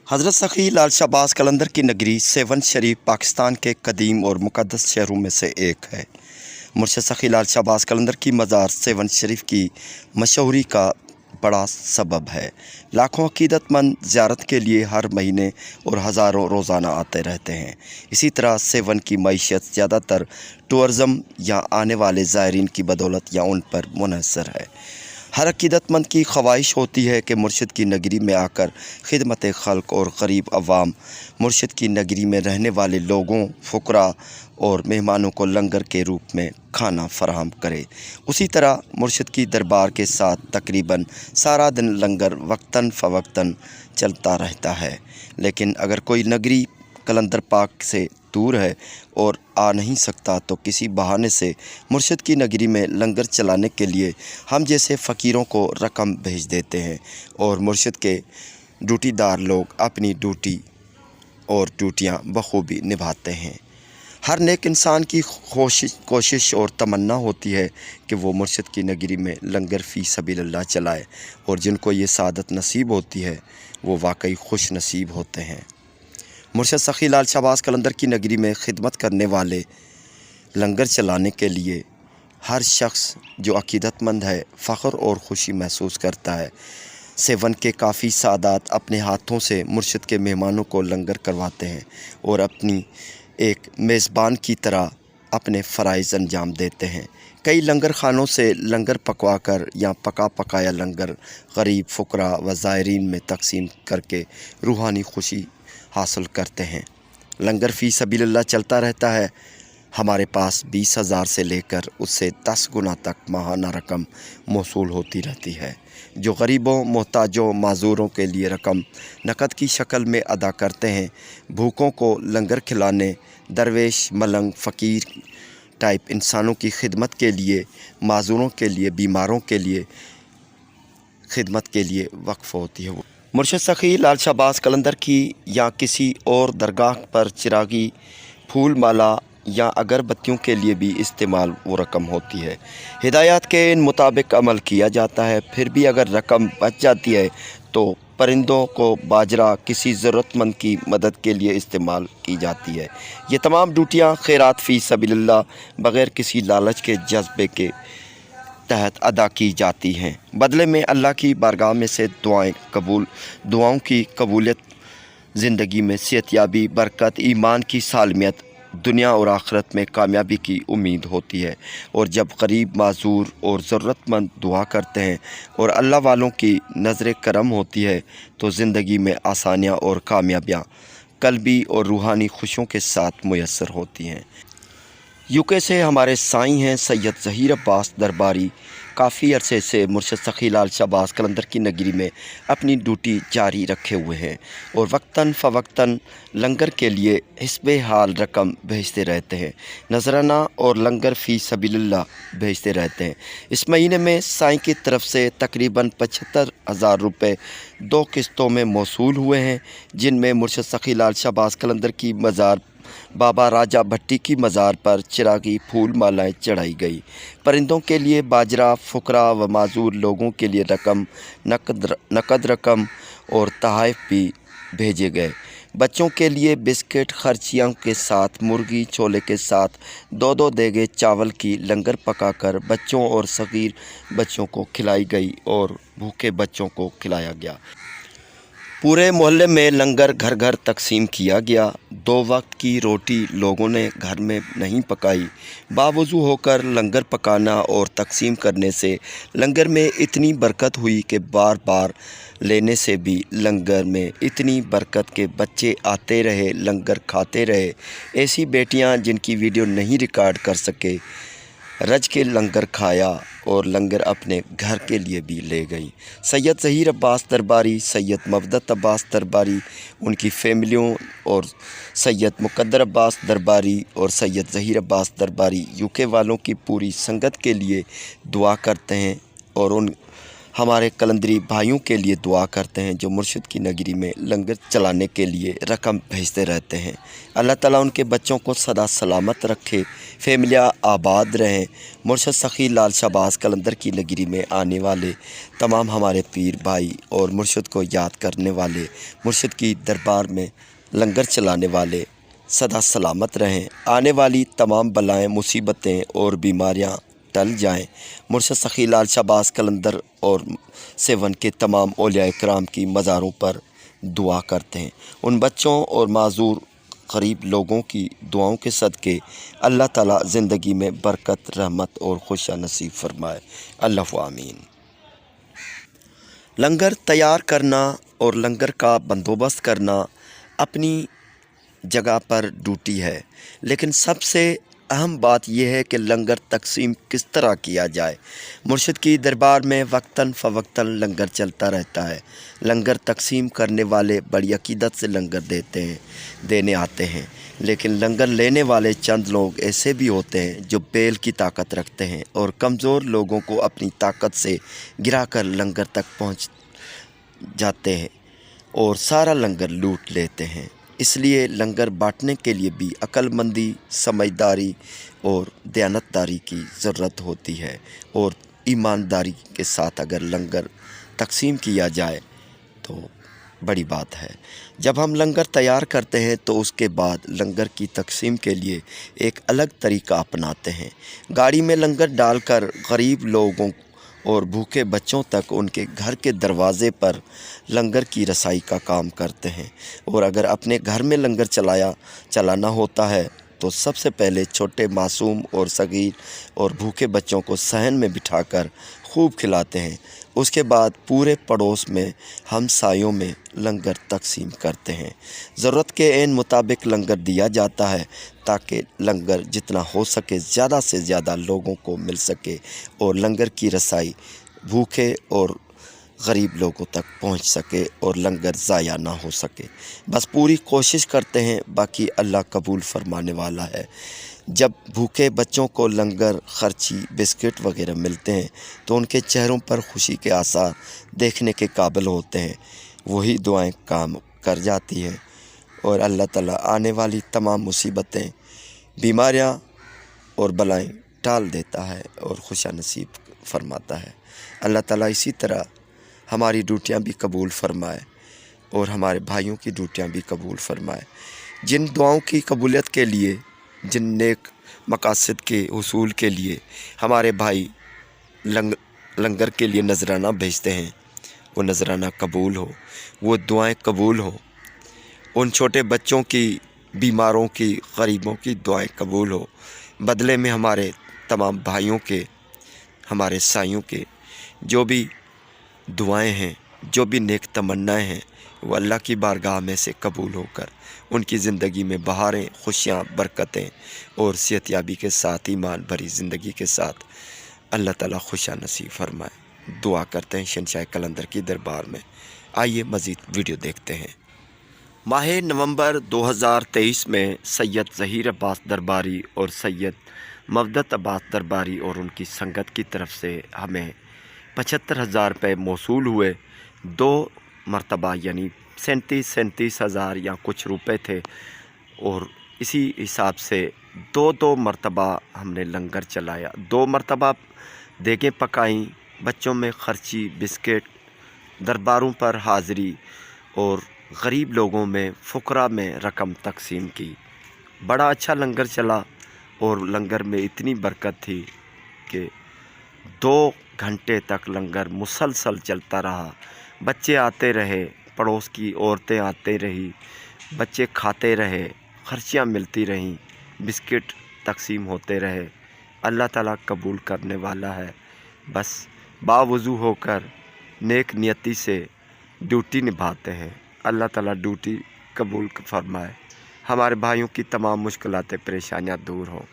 हज़रत सखी लाल शाहबाज कलंदर की नगरी सेवन शरीफ पाकिस्तान के कदीम और मुक़द्दस शहरों में से एक है। मुर्शद सखी लाल शाहबाज कलंदर की मज़ार सेवन शरीफ की मशहूरी का बड़ा सबब है। लाखों अक़ीदतमंद ज़ियारत के लिए हर महीने और हज़ारों रोज़ाना आते रहते हैं। इसी तरह सेवन की मईशत ज़्यादातर टूरिज़म या आने वाले ज़ायरीन की बदौलत या उन पर मुनहसर है। हर अक़ीदतमंद की ख्वाहिश होती है कि मुर्शिद की नगरी में आकर खिदमत खल्क और गरीब अवाम, मुर्शिद की नगरी में रहने वाले लोगों, फ़ुकरा और मेहमानों को लंगर के रूप में खाना फराहम करे। उसी तरह मुर्शिद की दरबार के साथ तकरीबन सारा दिन लंगर वक्तन फ़वक्तन चलता रहता है। लेकिन अगर कोई नगरी कलंदर पाक से दूर है और आ नहीं सकता तो किसी बहाने से मुर्शिद की नगरी में लंगर चलाने के लिए हम जैसे फ़कीरों को रकम भेज देते हैं और मुर्शिद के ड्यूटीदार लोग अपनी ड्यूटियाँ बखूबी निभाते हैं। हर नेक इंसान की कोशिश और तमन्ना होती है कि वो मुर्शिद की नगरी में लंगर फ़ी सबीलिल्लाह चलाए, और जिनको ये सादत नसीब होती है वो वाकई खुश नसीब होते हैं। मुर्शद सखी लाल शाहबाज कलंदर की नगरी में खिदमत करने वाले लंगर चलाने के लिए हर शख्स जो अक़ीदतमंद है फ़ख्र और ख़ुशी महसूस करता है। सेवन के काफ़ी सादात अपने हाथों से मुर्शिद के मेहमानों को लंगर करवाते हैं और अपनी एक मेज़बान की तरह अपने फ़राइज़ अंजाम देते हैं। कई लंगर खानों से लंगर पकवा कर या पका पकाया लंगर गरीब फ़ुकरा व ज़ायरीन में तकसीम करके रूहानी खुशी हासिल करते हैं। लंगर फ़ी सबीलिल्लाह चलता रहता है। हमारे पास 20,000 से लेकर उससे 10 गुना तक माहाना रकम मौसूल होती रहती है, जो गरीबों, मोहताजों, माज़ूरों के लिए रकम नकद की शक्ल में अदा करते हैं। भूखों को लंगर खिलाने, दरवेश, मलंग, फ़कीर टाइप इंसानों की खिदमत के लिए, माज़ूरों के लिए, बीमारों के लिए खिदमत के लिए वक्फ़ होती है। मुर्शद सखी लाल शाहबाज कलंदर की या किसी और दरगाह पर चिरागी, फूल माला या अगरबत्तियों के लिए भी इस्तेमाल वो रकम होती है। हिदायत के इन मुताबिक अमल किया जाता है। फिर भी अगर रकम बच जाती है तो परिंदों को बाजरा किसी ज़रूरतमंद की मदद के लिए इस्तेमाल की जाती है। ये तमाम ड्यूटियाँ खैरात फ़ी सबीलिल्लाह बग़ैर किसी लालच के जज्बे के तहत अदा की जाती हैं। बदले में अल्लाह की बारगाह में से दुआओं की कबूलियत, ज़िंदगी में सेहतयाबी, बरकत, ईमान की सालमियत, दुनिया और आखिरत में कामयाबी की उम्मीद होती है। और जब गरीब, माज़ूर और ज़रूरतमंद दुआ करते हैं और अल्लाह वालों की नज़र करम होती है तो ज़िंदगी में आसानियाँ और कामयाबियाँ क़ल्बी और रूहानी खुशियों के साथ मुयस्सर होती हैं। यूके से हमारे साईं हैं सैयद ज़हीर अब्बास दरबारी काफ़ी अरसे से मुर्शद सखी लाल शाहबाज कलंदर की नगरी में अपनी ड्यूटी जारी रखे हुए हैं और वक्तन फ़वक्तन लंगर के लिए हिस्बे हाल रकम भेजते रहते हैं। नजराना और लंगर फ़ी सबीलिल्लाह भेजते रहते हैं। इस महीने में साईं की तरफ से तकरीबन 75,000 रुपये 2 किस्तों में मौसूल हुए हैं, जिनमें मुर्शद सखी लाल शाहबाज कलंदर की मज़ार बाबा राजा भट्टी की मज़ार पर चिरागी, फूल मालाएँ चढ़ाई गई। परिंदों के लिए बाजरा, फ़ुकरा व माज़ूर लोगों के लिए रकम, नकद रकम और तोहफ़े भी भेजे गए। बच्चों के लिए बिस्किट, खर्चियों के साथ मुर्गी छोले के साथ 2-2 देगे चावल की लंगर पकाकर बच्चों और सग़ीर बच्चों को खिलाई गई और भूखे बच्चों को खिलाया गया। पूरे मोहल्ले में लंगर घर घर तकसीम किया गया। 2 वक्त की रोटी लोगों ने घर में नहीं पकाई। बावजू होकर लंगर पकाना और तकसीम करने से लंगर में इतनी बरकत हुई कि बार बार लेने से भी लंगर में इतनी बरकत के बच्चे आते रहे, लंगर खाते रहे। ऐसी बेटियां जिनकी वीडियो नहीं रिकॉर्ड कर सके, रज के लंगर खाया और लंगर अपने घर के लिए भी ले गई। सैयद ज़हीर अब्बास दरबारी, सैयद मवदत अब्बास दरबारी, उनकी फैमिलियों और सैयद मुक़द्दर अब्बास दरबारी और सैयद ज़हीर अब्बास दरबारी यूके वालों की पूरी संगत के लिए दुआ करते हैं और उन हमारे कलंदरी भाइयों के लिए दुआ करते हैं जो मुर्शिद की नगरी में लंगर चलाने के लिए रकम भेजते रहते हैं। अल्लाह ताला उनके बच्चों को सदा सलामत रखे, फैमिलियाँ आबाद रहें। मुर्शिद सखी लाल शहबाज कलंदर की नगरी में आने वाले तमाम हमारे पीर भाई और मुर्शिद को याद करने वाले, मुर्शिद की दरबार में लंगर चलाने वाले सदा सलामत रहें। आने वाली तमाम बलाएँ, मुसीबतें और बीमारियाँ टल जाएं। मुर्शिद सखी लाल शहबाज कलंदर और सेवन के तमाम औलिया इकराम की मज़ारों पर दुआ करते हैं। उन बच्चों और माजूर गरीब लोगों की दुआओं के सदके अल्लाह ताला ज़िंदगी में बरकत, रहमत और खुशियाँ नसीब फरमाए। अल्लाह आमीन। लंगर तैयार करना और लंगर का बंदोबस्त करना अपनी जगह पर ड्यूटी है, लेकिन सबसे अहम बात यह है कि लंगर तकसीम किस तरह किया जाए। मुर्शिद की दरबार में वक्तन फ़वक्तन लंगर चलता रहता है। लंगर तकसीम करने वाले बड़ी अकीदत से लंगर देने आते हैं, लेकिन लंगर लेने वाले चंद लोग ऐसे भी होते हैं जो बेल की ताकत रखते हैं और कमज़ोर लोगों को अपनी ताकत से गिराकर लंगर तक पहुंच जाते हैं और सारा लंगर लूट लेते हैं। इसलिए लंगर बांटने के लिए भी अक्लमंदी, समझदारी और दयानतदारी की ज़रूरत होती है, और ईमानदारी के साथ अगर लंगर तकसीम किया जाए तो बड़ी बात है। जब हम लंगर तैयार करते हैं तो उसके बाद लंगर की तकसीम के लिए एक अलग तरीका अपनाते हैं। गाड़ी में लंगर डालकर गरीब लोगों और भूखे बच्चों तक उनके घर के दरवाज़े पर लंगर की रसाई का काम करते हैं। और अगर अपने घर में लंगर चलाना होता है तो सबसे पहले छोटे मासूम और सगीर और भूखे बच्चों को सहन में बिठाकर खूब खिलाते हैं। उसके बाद पूरे पड़ोस में हमसायों में लंगर तकसीम करते हैं। ज़रूरत के ऐन मुताबिक लंगर दिया जाता है ताकि लंगर जितना हो सके ज़्यादा से ज़्यादा लोगों को मिल सके और लंगर की रसाई भूखे और गरीब लोगों तक पहुंच सके और लंगर ज़ाया ना हो सके। बस पूरी कोशिश करते हैं, बाकी अल्लाह कबूल फरमाने वाला है। जब भूखे बच्चों को लंगर, खर्ची, बिस्किट वगैरह मिलते हैं तो उनके चेहरों पर खुशी के आसार देखने के काबिल होते हैं। वही दुआएं काम कर जाती हैं और अल्लाह ताला आने वाली तमाम मुसीबतें, बीमारियां और बलाएं टाल देता है और खुशियाँ नसीब फरमाता है। अल्लाह ताला इसी तरह हमारी ड्यूटियाँ भी कबूल फरमाए और हमारे भाइयों की ड्यूटियाँ भी कबूल फरमाए। जिन दुआओं की कबूलियत के लिए, जिन नेक मकासद के हुसूल के लिए हमारे भाई लंगर के लिए नजराना भेजते हैं, वो नजराना कबूल हो, वो दुआएं कबूल हो। उन छोटे बच्चों की, बीमारों की, गरीबों की दुआएं कबूल हो। बदले में हमारे तमाम भाइयों के, हमारे साइयों के जो भी दुआएं हैं, जो भी नेक तमन्नाएं हैं, वो अल्लाह की बारगाह में से कबूल होकर उनकी ज़िंदगी में बहारें, खुशियाँ, बरकतें और सेहतयाबी के साथ, ईमान भरी ज़िंदगी के साथ अल्लाह ताला खुशियाँ नसीब फरमाए। दुआ करते हैं शहंशाह कलंदर की दरबार में। आइए मज़ीद वीडियो देखते हैं। माह नवंबर 2023 में सैयद ज़हीर अब्बास दरबारी और सैयद मवदत अब्बास दरबारी और उनकी संगत की तरफ से हमें 75,000 रुपये मौसूल हुए। 2 मरतबा यानी 37,000 या कुछ रुपए थे, और इसी हिसाब से 2 मरतबा हमने लंगर चलाया। 2 मरतबा देगें पकाई, बच्चों में खर्ची, बिस्किट, दरबारों पर हाज़री और गरीब लोगों में, फ़ुकरा में रकम तकसीम की। बड़ा अच्छा लंगर चला और लंगर में इतनी बरकत थी कि 2 घंटे तक लंगर मुसलसल चलता रहा। बच्चे आते रहे, पड़ोस की औरतें आते रही, बच्चे खाते रहे, खर्चियाँ मिलती रहीं, बिस्किट तकसीम होते रहे। अल्लाह ताला कबूल करने वाला है। बस बावुज़ू होकर नेक नियति से ड्यूटी निभाते हैं। अल्लाह ताला ड्यूटी कबूल फरमाए। हमारे भाइयों की तमाम मुश्किलातें, परेशानियाँ दूर हों।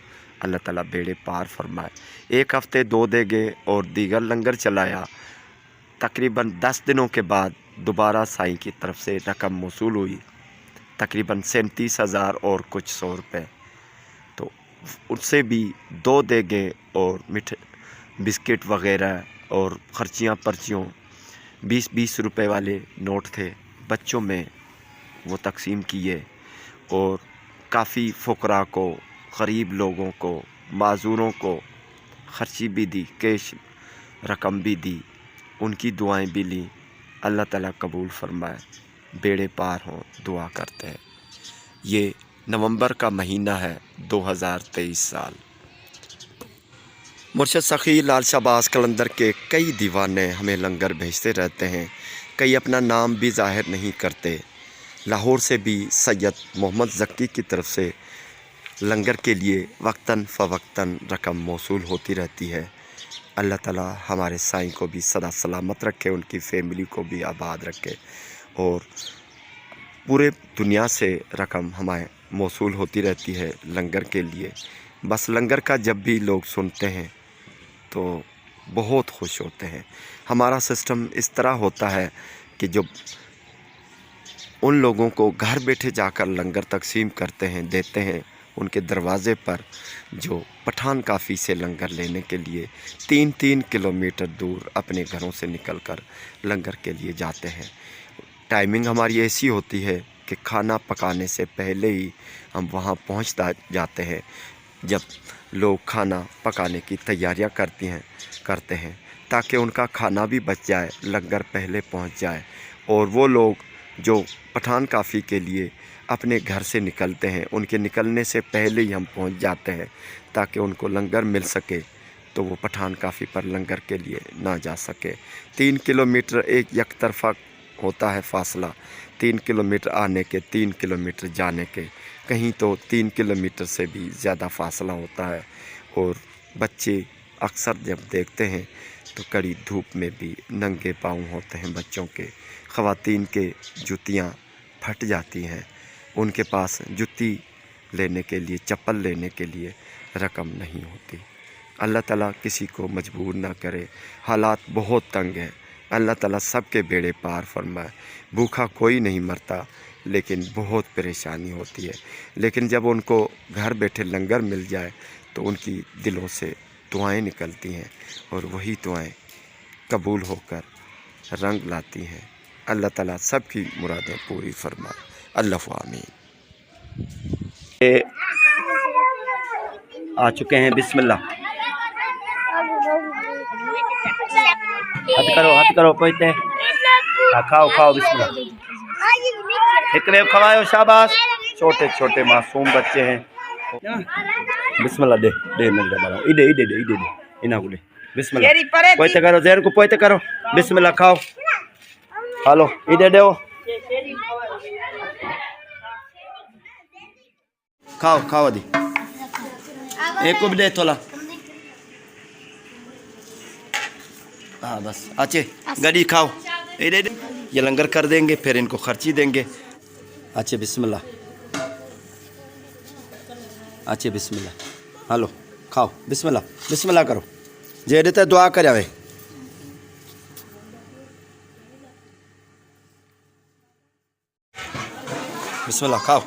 अल्लाह ताला बेड़े पार फरमाए। 1 हफ़्ते 2 देगे और दीगर लंगर चलाया। तकरीबन 10 दिनों के बाद दोबारा साईं की तरफ से रकम मौसूल हुई, तकरीबन 37,000 और कुछ 100 रुपये। तो उससे भी 2 देगे और बिस्किट वगैरह और खर्चियाँ पर्चियों 20-20 रुपए वाले नोट थे, बच्चों में वो तकसीम किए और काफ़ी फ़ुकरा को, गरीब लोगों को, माज़ूरों को खर्ची भी दी, कैश रकम भी दी, उनकी दुआएं भी ली। अल्लाह ताला कबूल फरमाए, बेड़े पार हों, दुआ करते हैं। ये नवंबर का महीना है 2023 साल। मुर्शद सखी लाल शाहबाज कलंदर के कई दीवाने हमें लंगर भेजते रहते हैं, कई अपना नाम भी ज़ाहिर नहीं करते। लाहौर से भी सैयद मोहम्मद ज़क्की की तरफ से लंगर के लिए वक्तन फ़वक्तन रकम मौसूल होती रहती है। अल्लाह ताला हमारे साईं को भी सदा सलामत रखे, उनकी फैमिली को भी आबाद रखे और पूरे दुनिया से रकम हमें मौसूल होती रहती है लंगर के लिए। बस लंगर का जब भी लोग सुनते हैं तो बहुत खुश होते हैं। हमारा सिस्टम इस तरह होता है कि जो उन लोगों को घर बैठे जाकर लंगर तकसीम करते हैं, देते हैं, उनके दरवाज़े पर जो पठान काफ़ी से लंगर लेने के लिए 3-3 किलोमीटर दूर अपने घरों से निकलकर लंगर के लिए जाते हैं। टाइमिंग हमारी ऐसी होती है कि खाना पकाने से पहले ही हम वहाँ पहुँच जाते हैं। जब लोग खाना पकाने की तैयारियां करते हैं ताकि उनका खाना भी बच जाए, लंगर पहले पहुँच जाए। और वो लोग जो पठान काफ़ी के लिए अपने घर से निकलते हैं, उनके निकलने से पहले ही हम पहुंच जाते हैं ताकि उनको लंगर मिल सके, तो वो पठान काफ़ी पर लंगर के लिए ना जा सके। 3 किलोमीटर एक तरफा होता है फासला, 3 किलोमीटर आने के, 3 किलोमीटर जाने के, कहीं तो 3 किलोमीटर से भी ज़्यादा फासला होता है। और बच्चे अक्सर जब देखते हैं तो कड़ी धूप में भी नंगे पाँव होते हैं बच्चों के। ख़वातीन के जूतियाँ फट जाती हैं, उनके पास जूती लेने के लिए, चप्पल लेने के लिए रकम नहीं होती। अल्लाह ताला किसी को मजबूर ना करे। हालात बहुत तंग हैं, अल्लाह ताला सबके बेड़े पार फरमाए। भूखा कोई नहीं मरता, लेकिन बहुत परेशानी होती है। लेकिन जब उनको घर बैठे लंगर मिल जाए तो उनकी दिलों से दुआएं निकलती हैं और वही दुआएं कबूल होकर रंग लाती हैं। अल्लाह ताला सबकी मुरादें पूरी फरमाए। अल्लाह आमीन। आ चुके हैं, बिस्मिल्लाह। हाथ करो पोइते। खाओ खाओ, बिस्मिल्लाह। एक खवायो, शाबाश। छोटे छोटे मासूम बच्चे हैं। बिस्मिल्लाह दे मिल दे इडे इना को दे। बिस्मिल्लाह पोइते करो, ज़हन को पोइते करो। बिस्मिल्लाह खाओ, हालो इडे दो, खाओ दी एक को भी दे थोड़ा। हाँ बस अच्छे गड़ी खाओ, ये लंगर कर देंगे, फिर इनको खर्ची देंगे। अच्छे बिस्मिल्लाह, अच्छे बिस्मिल्लाह, हालो खाओ, बिस्मिल्लाह बिस्मिल्लाह करो। जे देते दुआ कर आवे। बिस्मिल्लाह खाओ।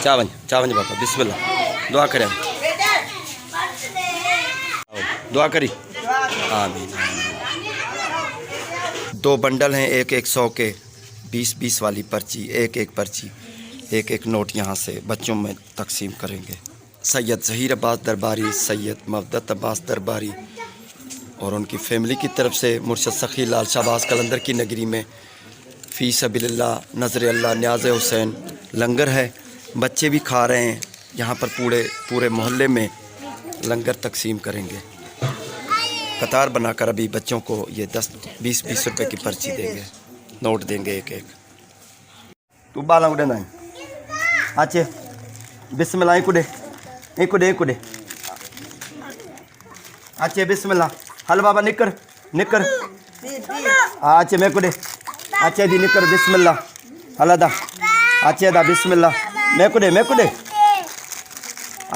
चावंज बापा, बिस्मिल्लाह दुआ करें, दुआ करी, आमीन। 2 बंडल हैं, एक 100 के, 20-20 वाली पर्ची, एक पर्ची, एक नोट यहाँ से बच्चों में तकसीम करेंगे। सैयद ज़हीर अब्बास दरबारी, सैयद मवदत अब्बास दरबारी और उनकी फैमिली की तरफ से मुर्शद सखी लाल शाहबाज कलंदर की नगरी में फ़ी सबीलिल्लाह नज़र अल्लाह न्याज़ हुसैन लंगर है। बच्चे भी खा रहे हैं, यहाँ पर पूरे मोहल्ले में लंगर तकसीम करेंगे। कतार बनाकर अभी बच्चों को ये 10-20 रुपए की पर्ची देंगे, नोट देंगे एक। तू बाला उड़े ना अच्छे, बिस्मिल्लाह एक उड़े अच्छे, बिस्मिल्लाह हल बाबा निकर निकर आचे मैं कुडे आचे दी निकर बिस्मिल्लाह हला दा आचे दा बिस्मिल्लाह मैं कुडे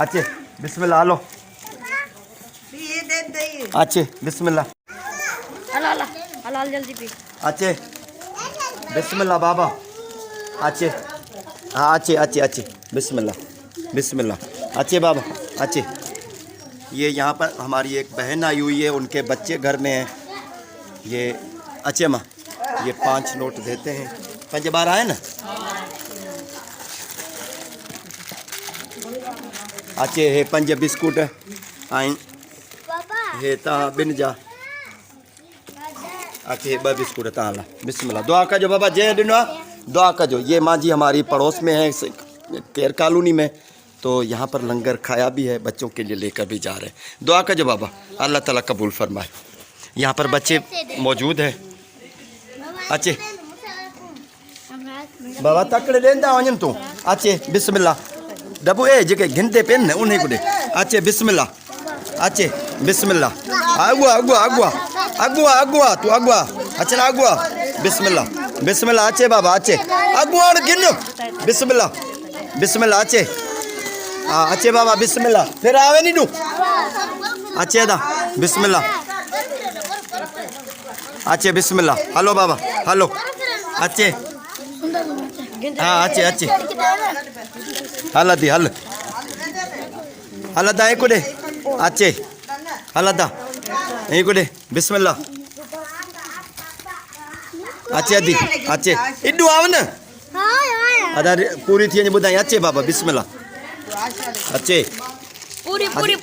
आचे बिस्मिल्लाह हलो आचे बिस्मिल्लाह हलाल जल्दी पी आचे बिस्मिल्लाह बाबा आचे हाँ आचे बिस्मिल्लाह बिस्मिल्लाह आचे बाबा आचे ये यहाँ पर हमारी एक बहन आई हुई है, उनके बच्चे घर में हैं। ये अच्छे माँ ये 5 नोट देते हैं 5 बार आए ना अच्छे है 5 बिस्कुट आइन हे ता बिन जा अच्छे 2 बिस्कुट ताला बिस्मिल्लाह दुआ कजो बाबा जय दिनो दुआ कजो। ये माँ जी हमारी पड़ोस में है केर कॉलोनी में, तो यहाँ पर लंगर खाया भी है, बच्चों के लिए लेकर भी जा रहे हैं। दुआ कजो बाबा अल्लाह ताला कबूल फरमाए। यहाँ पर बच्चे मौजूद हैं। अच्छे बाबा तकड़े लेंदा वञनि तूं अच्छे बिस्मिल्लाह डबू ए जेके गिनते पेन न उन्हें को दे अच्छे बिस्मिल्लाह अच्छे बिस्मिल्लाह अगुआ अगुआ अगुआ अगुआ अगुआ तू अगुआ अच्छा अगुआ बिस्मिल्लाह बिस्मिल्लाह अच्छे बाबा अच्छे अगुआ गिन बिस्मिल्लाह बिस्मिल्लाह अच्छे हाँ अच्छे बाबा बिस्मिल्लाह फिर आवे नहीं तू अच्छे दा बिस्मिल्लाह अच्छे बिस्मिल्लाह हलो बाबा हलो अच्छे हाँ अच्छे अच्छे हल दी हल हल दा एक दे अच्छे हल दा एक दे बिस्मिल्लाह अच्छे दी अच्छे इडू आव न अदा पूरी थी ॿुधाई अच्छे बाबा बिस्मिल्लाह अच्छे पूरी